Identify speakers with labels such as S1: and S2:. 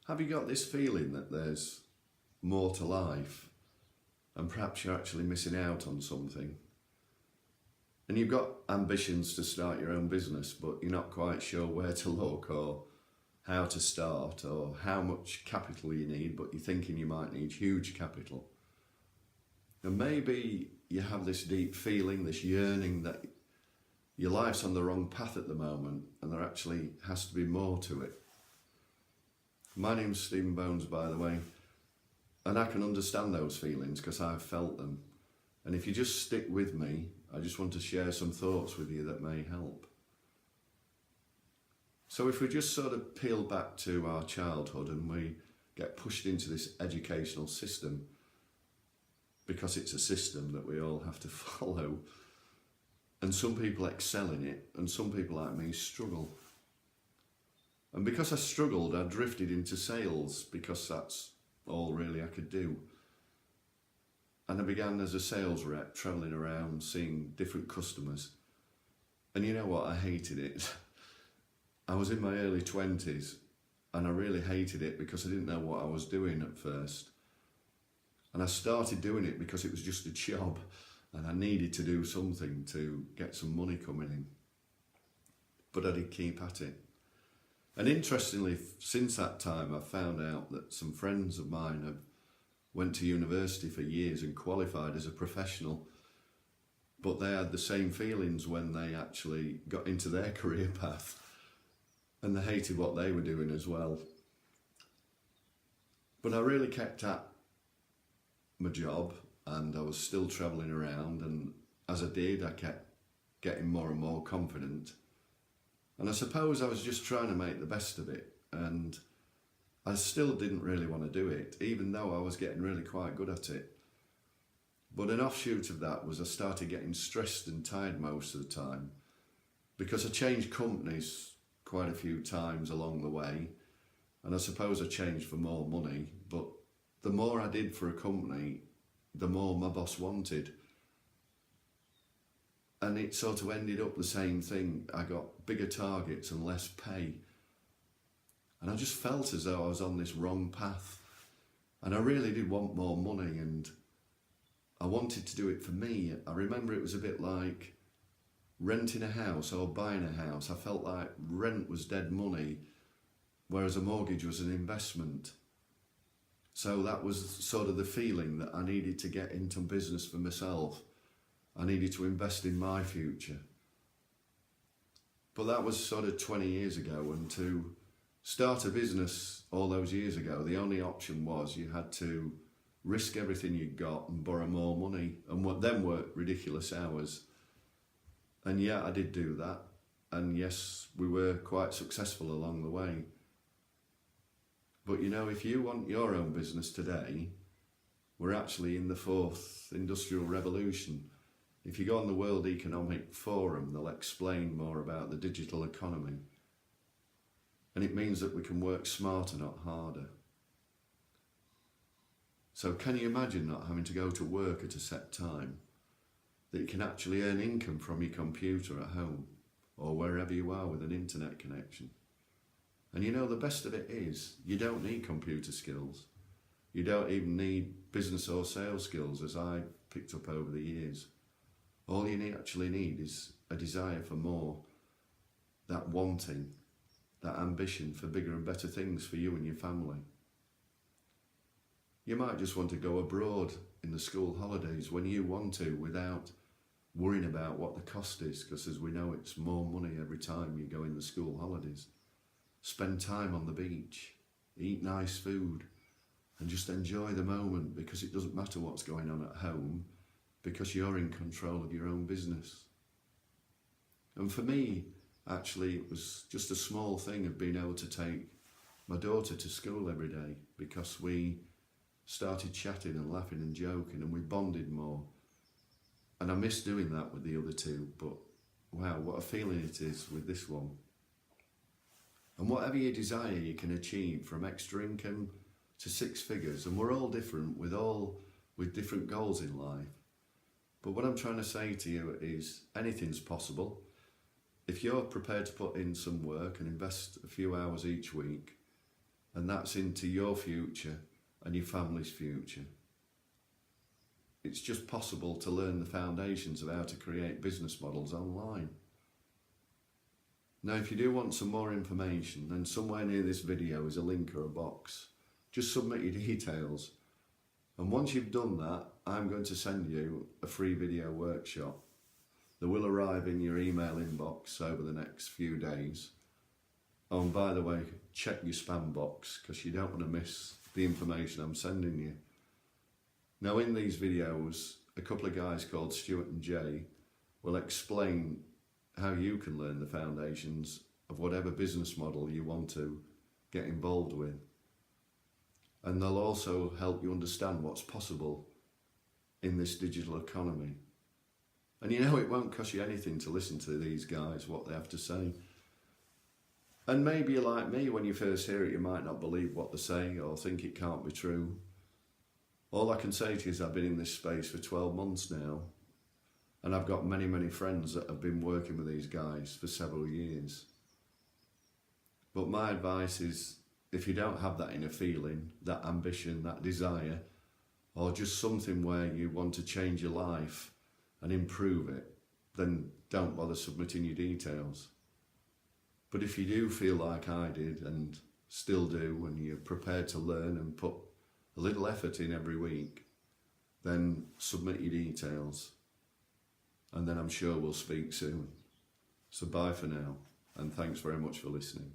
S1: Have you got this feeling that there's more to life and perhaps you're actually missing out on something? And you've got ambitions to start your own business, but you're not quite sure where to look or how to start or how much capital you need, but you're thinking you might need huge capital. And maybe you have this deep feeling, this yearning that your life's on the wrong path at the moment and there actually has to be more to it. My name's Stephen Bones, by the way, and I can understand those feelings because I've felt them. And if you just stick with me, I just want to share some thoughts with you that may help. So if we just sort of peel back to our childhood and we get pushed into this educational system, because it's a system that we all have to follow, and some people excel in it and some people like me struggle. And because I struggled, I drifted into sales because that's all really I could do. And I began as a sales rep, travelling around, seeing different customers. And you know what, I hated it. I was in my early 20s and I really hated it because I didn't know what I was doing at first. And I started doing it because it was just a job and I needed to do something to get some money coming in. But I did keep at it. And interestingly, since that time, I've found out that some friends of mine have went to university for years and qualified as a professional, but they had the same feelings when they actually got into their career path and they hated what they were doing as well. But I really kept at my job and I was still travelling around, and as I did, I kept getting more and more confident. And I suppose I was just trying to make the best of it, and I still didn't really want to do it, even though I was getting really quite good at it. But an offshoot of that was I started getting stressed and tired most of the time because I changed companies quite a few times along the way, and I suppose I changed for more money, but the more I did for a company, the more my boss wanted. And it sort of ended up the same thing. I got bigger targets and less pay. And I just felt as though I was on this wrong path. And I really did want more money and I wanted to do it for me. I remember it was a bit like renting a house or buying a house. I felt like rent was dead money, whereas a mortgage was an investment. So that was sort of the feeling that I needed to get into business for myself. I needed to invest in my future. But that was sort of 20 years ago, and to start a business all those years ago, the only option was you had to risk everything you got and borrow more money and then work ridiculous hours. And yeah, I did do that. And yes, we were quite successful along the way. But you know, if you want your own business today, we're actually in the fourth industrial revolution. If you go on the World Economic Forum, they'll explain more about the digital economy. And it means that we can work smarter, not harder. So can you imagine not having to go to work at a set time? That you can actually earn income from your computer at home or wherever you are with an internet connection. And you know, the best of it is, you don't need computer skills. You don't even need business or sales skills, as I picked up over the years. All you actually need is a desire for more, that wanting, that ambition for bigger and better things for you and your family. You might just want to go abroad in the school holidays when you want to without worrying about what the cost is, because as we know, it's more money every time you go in the school holidays. Spend time on the beach, eat nice food, and just enjoy the moment, because it doesn't matter what's going on at home, because you're in control of your own business. And for me, actually, it was just a small thing of being able to take my daughter to school every day, because we started chatting and laughing and joking and we bonded more. And I miss doing that with the other two, but wow, what a feeling it is with this one. And whatever you desire, you can achieve, from extra income to six figures. And we're all different, with different goals in life. But what I'm trying to say to you is anything's possible. If you're prepared to put in some work and invest a few hours each week, And that's into your future and your family's future. It's just possible to learn the foundations of how to create business models online. Now, if you do want some more information, then somewhere near this video is a link or a box. Just submit your details. And once you've done that, I'm going to send you a free video workshop that will arrive in your email inbox over the next few days. Oh, and by the way, check your spam box, because you don't want to miss the information I'm sending you. Now, in these videos, a couple of guys called Stuart and Jay will explain how you can learn the foundations of whatever business model you want to get involved with. And they'll also help you understand what's possible in this digital economy. And you know, it won't cost you anything to listen to these guys, what they have to say. And maybe you're like me, when you first hear it, you might not believe what they say or think it can't be true. All I can say to you is I've been in this space for 12 months now, and I've got many, many friends that have been working with these guys for several years. But my advice is, if you don't have that inner feeling, that ambition, that desire, or just something where you want to change your life and improve it, then don't bother submitting your details. But if you do feel like I did, and still do, and you're prepared to learn and put a little effort in every week, then submit your details. And then I'm sure we'll speak soon. So bye for now, and thanks very much for listening.